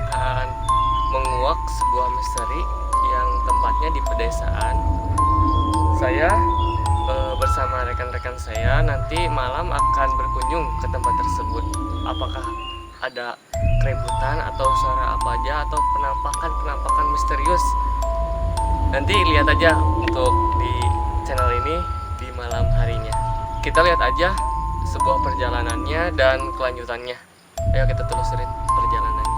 akan menguak sebuah misteri yang tempatnya di pedesaan. Saya bersama rekan-rekan saya nanti malam akan berkunjung ke tempat tersebut. Apakah ada keributan atau suara apa aja atau penampakan misterius? Nanti lihat aja untuk di channel ini di malam harinya. Kita lihat aja sebuah perjalanannya dan kelanjutannya. Ayo kita telusuri perjalanannya.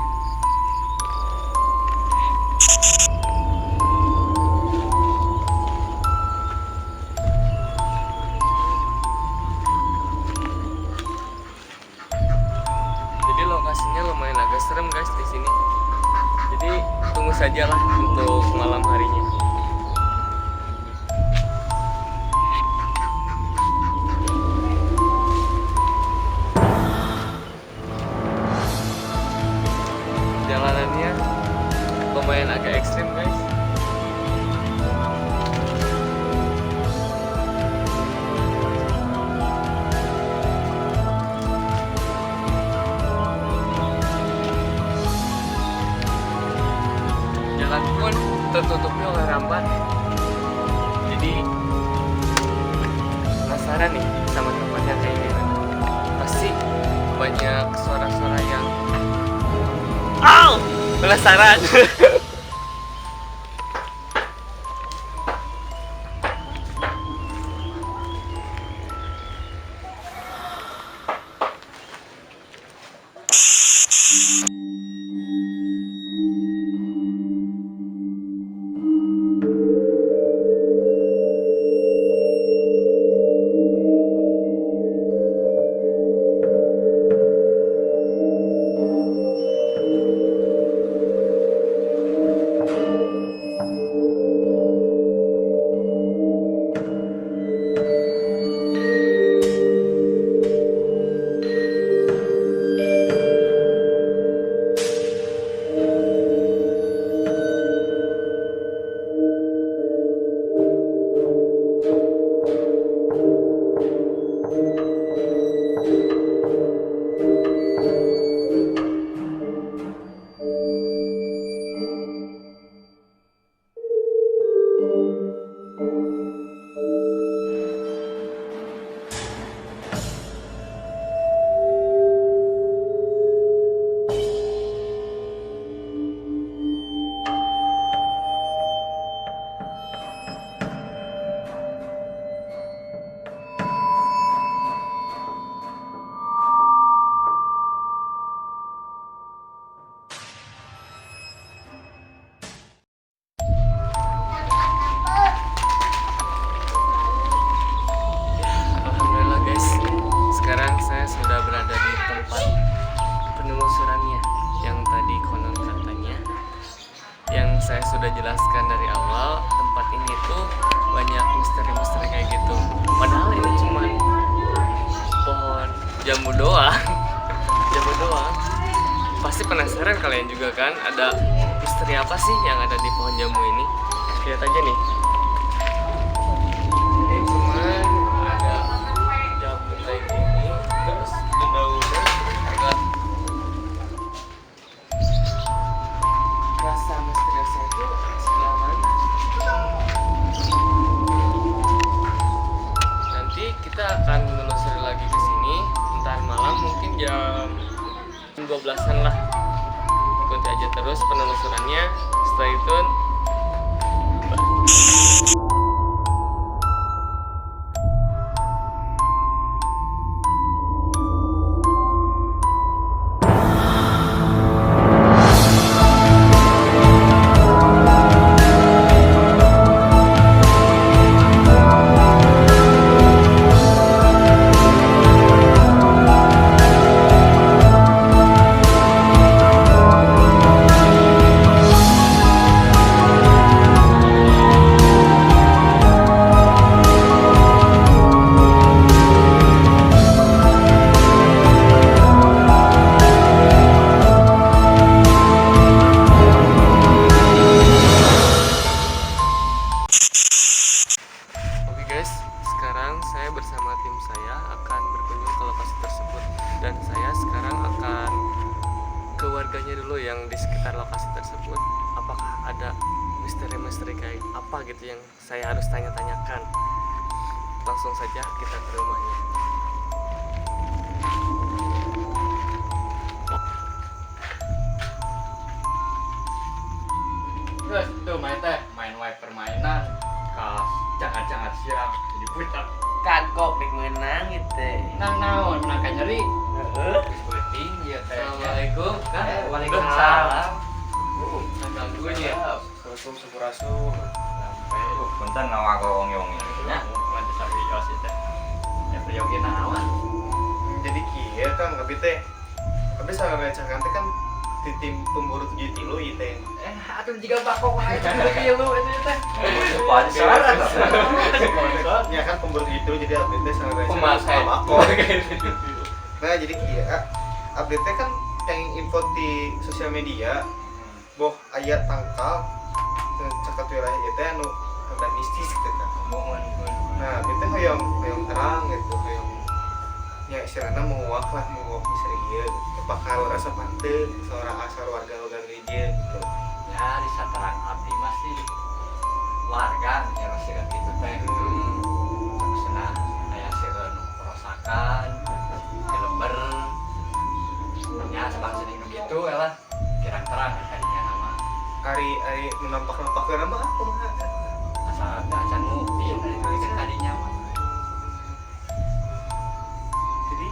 Jadi lokasinya lumayan agak serem guys di sini. Jadi tunggu sajalah untuk malam harinya. Jalanannya lumayan agak ekstrim guys. Jalan pun tertutupi oleh rambat. Jadi penasaran nih sama tempatnya kayak gimana. Pasti banyak suara-suara yang penasaran. Alhamdulillah guys, sekarang saya sudah berada di tempat penelusurannya yang tadi konon katanya, yang saya sudah jelaskan dari awal. Tempat ini tuh banyak misteri-misteri kayak gitu, padahal ini cuma pohon jambu doang. Jambu doang. Pasti penasaran kalian juga kan, ada misteri apa sih yang ada di pohon jambu ini? Lihat aja nih. Ini cuman ada jambu kayak gini, terus daun-daunan agak rasa misteriusnya itu sebelah mana? Nanti kita akan menelusuri lagi ke sini ntar malam, mungkin jam 12-an lah. Ikuti aja terus penelusurannya. Stay tune. dulu yang di sekitar lokasi tersebut. Apakah ada misteri-misteri kayak apa gitu yang saya harus tanya-tanyakan. Langsung saja kita ke rumahnya. Terus tuh main wae permainan. Kas jangan siang jadi budak. Kagok dik menang gitu. Nang naon menang ka nyeri. Heeh. Penting ya teh. Assalamualaikum. Waalaikumsalam. Gangguin ya. Assalamualaikum sampurasun. Punten ngawa gong-gong nya. Mantap sabios teh. Ya priyogi naon. Jadi kieu Kang abi teh. Abi sangarecakan teh kan di tim pemburu 7 tilu ieu teh. Atuh jiga bakok wae kieu lu eta teh. Pacaran. Ya kan pemburu 7 tilu jadi abi teh sangarecakan Pemakai. bako. Nah, jadi kieu abi teh kan yang info di sosial media boh aya tangkal cakat wilayah ieu teh anu rada mistis gitu kan. Nah, abi teh hoyong terang gitu, hoyong ya istilahnya menguak misteri ieu bakal rasa panteu seorang asal warga gereja gitu. Ya di saterang abdi masih warga nya rasa gitu teh. Terusna aya seueun perosakan, lember. Ya sebangsa nu gitu lah. Kirang-terang kadinya nama. Ari nu nampak-nampakkeun mah apa mah? Asal acan ngupin dari kadinya mah. Jadi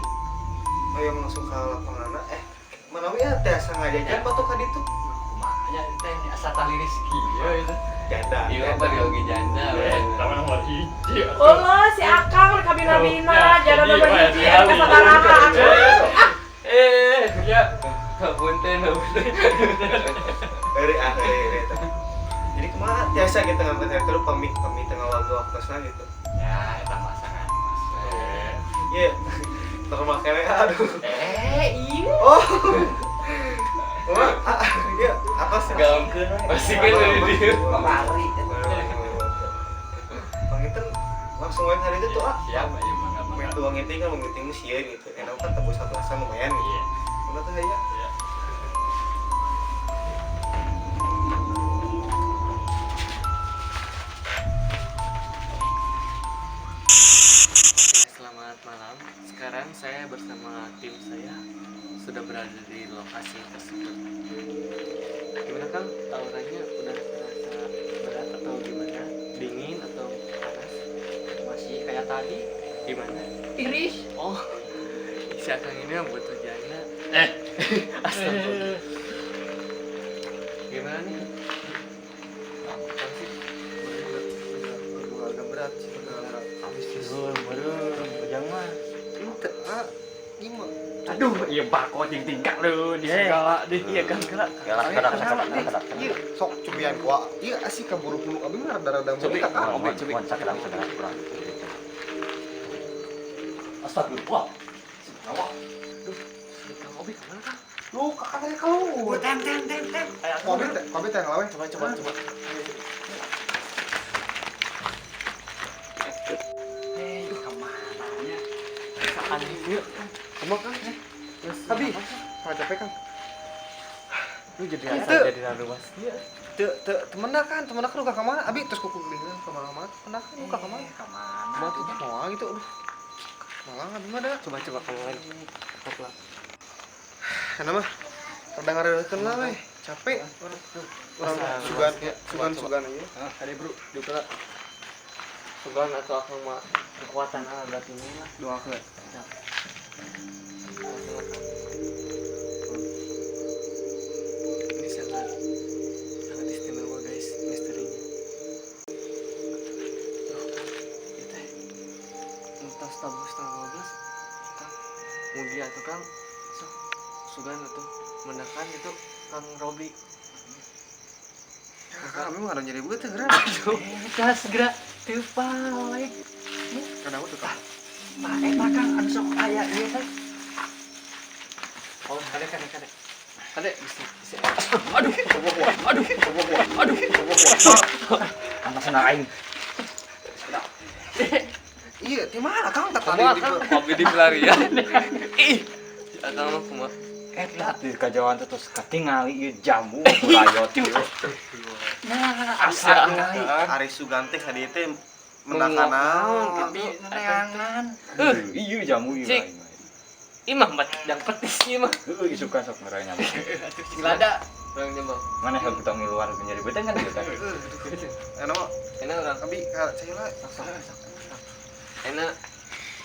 hoyong langsung ke lapangan manawi ya teh sangajajan patok ka ditu. Kumaha nya teh asa tali rezeki ya itu. Janda. Iya, pergi janda. Taman nomor 1. Allah si Akang rek kabina-bina jadi nomor hiji anu kasatarahan. Ya. Punten. Dari teh. Jadi kumaha biasa gitu ngambil terus pamit tengah waktu gitu. Ya eta mah sangat pas. Iya. Normal kene aduh. Iya. Oh. Wah, iya, apa sih? Gaungkeun pasti kan dari dia. Lari. Pangitan langsung main hari itu tuh Siapa ya mangga main tuang ngiting kan ngiting sieun gitu. Enak kan tebus 11-an lumayan gitu. Iya. Udah tuh ya. Selamat malam. Sekarang saya bersama tim saya sudah berada di lokasi tersebut. Gimana Kang? Auranya udah terasa berat atau gimana? Dingin atau panas? Masih kayak tadi. Gimana? Iris. Oh, si Akang ini yang butuh janda. Astagfirullah. Gimana nih? Kang sih? Agak berat sih. Jangan. Ima. Aduh, iya bako tingkak lu di segala deh. Iya Kang, gerak. Kadang. Iya, sok cobian kuah. Iya, asik kaburu pulu abi mah rada-rada Cobi. cobi. Astagfirullah. Kang Obi kemana Kang? Lu kakaknya kalau. Tem. Kobi teh ngelawan coba. Kemana ya? Aneh yuk. Kemana Kang? Abi, capek Kang. Lu jadi Itu. asal jadi luas. Iya. Temenna kan lu ka mana? Abi terus kuku gelingan ka mana? Temenna kan lu ka mana? Kemana? Mau tuh mau gitu aduh. Malang abi mah dah. Coba kamu lain. Kopla. Kana mah rada ngareureukeun lah we. Capek. Orang sugan aja. Ada bro, juga sugan atau akang mah kekuatan berarti ini mah Doakeun. ini sangat istimewa guys misterinya. Tuh, kita entas tabu setengah 12 Kang Mugia atau Kang sugan atau menekan itu Kang Robi. Kami mah ada nyeri beut teh. Gas gerak tepalik. Kada tuh Kang. Pak eta Kang anu sok aya ieu teh. Oh, kade bisa. Aduh. Anak senang aing. Iya, di mana Kang? Kamu Kang Robi di pelarian. Ih, akang mah kumaha? lah di kajauhan tuh terus ketingali ieu jamu kurayot ieu. Nah, asa ningali. Ari Sugante hadieu teh menakana Tapi neangan. Ieu jamu ieu Cik. lain. Imah bat yang petis ieu mah. Heuh isukan sok ngeurang nyamuk. Cilada. Urang nyoba. Mana yang kita ngiluar nyari beteng kan ieu kan. anu Enak urang. abi cai lah Enak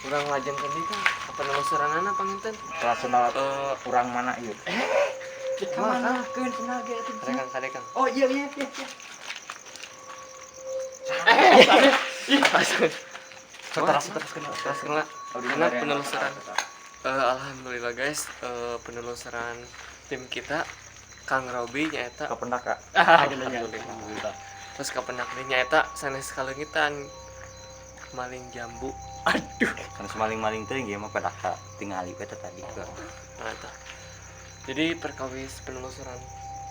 urang lajeng tadi kan apa nelusuranana panginten? Rasional kurang mana ieu? Kemana keun tenaga atuh. Kadekang. Oh iya iya iya. Ih, pasang. Terus kena. Terus kena. Enak penelusuran. Alhamdulillah guys, penelusuran tim kita Kang Robi nyaeta Kapendak Kak. alhamdulillah. Terus kapendak deui nyaeta sanes kalengitan maling jambu. Kan semaling-maling teh ieu mah pada tingali we tadi ke. Nah, eta. Jadi perkawis penelusuran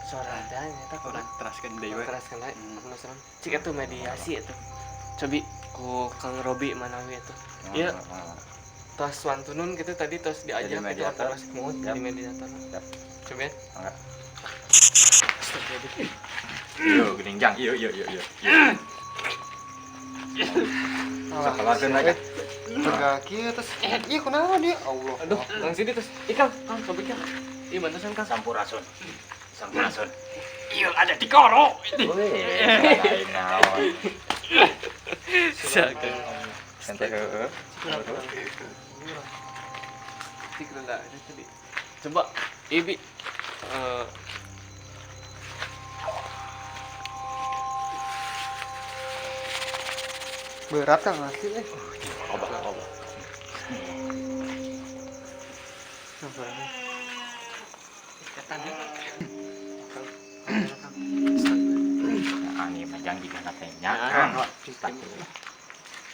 suara teh nyaeta kurang teraskeun deui we teraskeun we penelusuran. Cik atuh mediasi atuh. Cobi ku Kang Robi manawi atuh. Iya, tos wantunun gitu tadi tos diajak Jadi gitu mediator. masih mau jadi mediator. Yap. Coba ya. Enggak. Astagfirullah. Yo geningjang. Yo. Sakelarkeun aja. Tengah kieu terus ieu kunaon dia Allah Aduh, Kang Sidi terus. Kang, coba Kang. Ih, bantusan Kang. Sampurasun. Iya ada di koro. Weh, naon. Siakan. Ente heueuh. Tik rendah ada tadi. Coba Ibi berat kan asli Obah. Ani mah janji kana teh nya.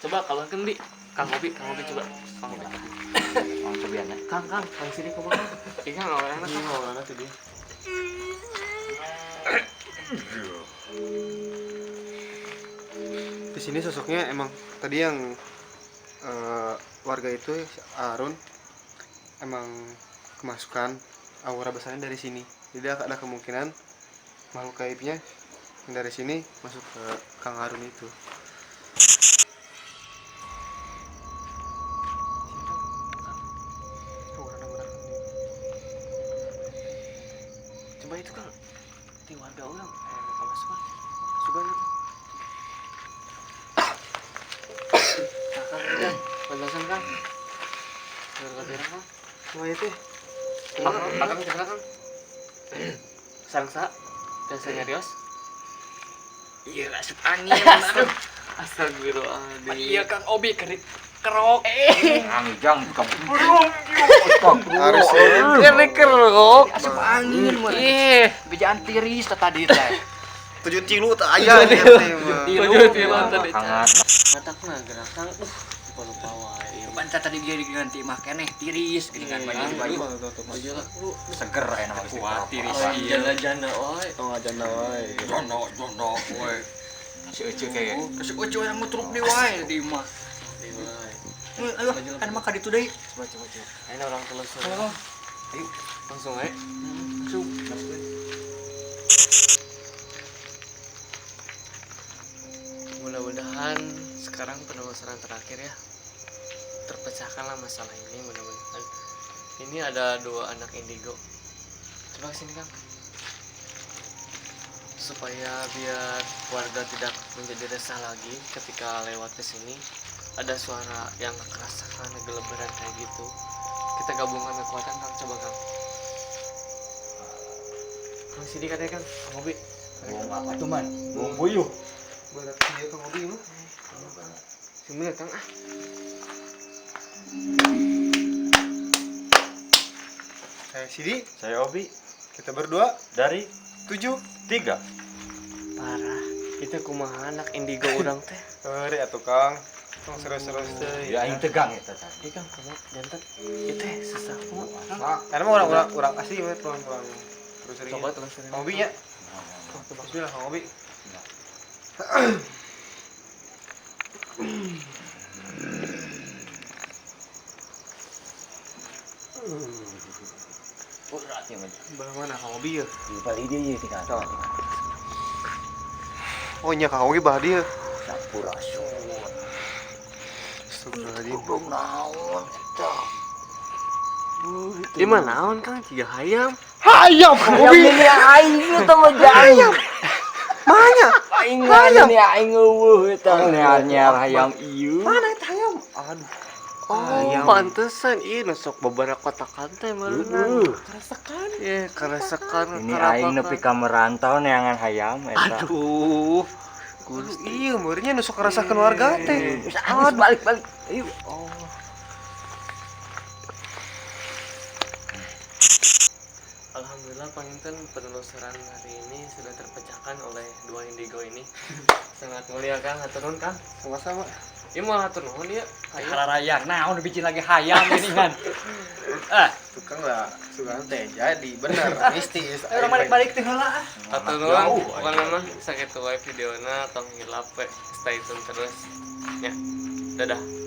coba kalau kendi Kang Obi coba. Ang cobianna. Kang Sidi kumaha? Kang awalna Kang awalna teh dia. di sini sosoknya emang tadi yang warga itu si Arun emang kemasukan aura besarnya dari sini jadi ada kemungkinan makhluk gaibnya yang dari sini masuk ke Kang Arun itu. Coba itu Kang. Di warga orang kemasukan. Sugan itu. Kang, penjelasan Kang. Warga daerah Kang. Wah itu Kang cerita Kang. Sangsa biasa nyarios. Iya asup angin. Aduh. Astagfirullahaladzim. Iya Kang Obi kerok. Angjang buka harus Ini kerok. Asup angin mah. Ih, Bijaan tiris tadi teh. 7 tilu tak aya nya teh mah. tujuh tadi. hangat. Matakna gerak Kang. Lupa wae. Panca tadi dia diganti mah keneh tiris gini kan baju. Aja lah lu Seger enak mah Kuat tiris. jana jana wae. Ngajana wae. Jono we. Si Ece kayak Kasih ucu yang mutruk di wae di mah. Ayo, kan mah ka ditu deui. Coba. Ayo orang telusur. Ayo. Langsung aja. Langsung. Mudah-mudahan sekarang penelusuran terakhir ya terpecahkanlah masalah ini mudah-mudahan. Ini ada 2 anak indigo. Coba kesini Kang. Supaya biar warga tidak menjadi resah lagi ketika lewat ke sini. Ada suara yang kerasakan geleberan kayak gitu. Kita gabungkan kekuatan Kang, coba Kang. Kang Sidi katanya Kang, Kang Obi. bong apa tuh man? Bong puyuh. Berat ieu Kang Obi mah. Sebenarnya Kang ah. Saya Sidi, Saya Obi kita berdua dari 7. 3. Parah. Itu kumaha anak indigo urang teh. Heure atuh Kang. Tong seru-seru teh. Ya aing tegang eta tadi. Iya Kang, kamu jantan. Itu susah banget. Karena mah orang asli mah pulang-pulang. Terus Coba telusurin. Kang Obi nya. Bismillah Kang Obi. Berat ya mah. Balang mana kang Obi ya? Di balik dia ya tinggal. Oh nya kang Obi bah dia. Sampurasun. Astagfirullahaladzim. Belum naon eta. Di mana naon Kang ciga hayam? Hayam kang Obi. Ini aing eta mah hayam. Mana? Aing ini aing eueuh eta nyar hayam ieu. Mana eta hayam? Aduh. Oh, Hayam. pantesan ieu nusok beberapa kotakan teh meureunna. Kerasakan. Ye, karasakan Ini aing nepi ka merantau neangan hayam eta. Aduh. Gusti. Iya, meureunnya nu sok kerasakeun warga teh. Aduh balik. Ayo. Oh. Alhamdulillah Panginten penelusuran hari ini sudah terpecahkan oleh dua indigo ini. Sangat mulia Kang, hatur nuhun Kang. Sama-sama. Ieu mau hatur nuhun ya. Hararayang naon bicin lagi hayam geuningan. Tukang lah, sugan teh jadi bener mistis. Orang balik teh heula. Hatur nuhun. Pokona mah sakitu wae videona tong hilap we. Stay tune terus. Ya. Dadah.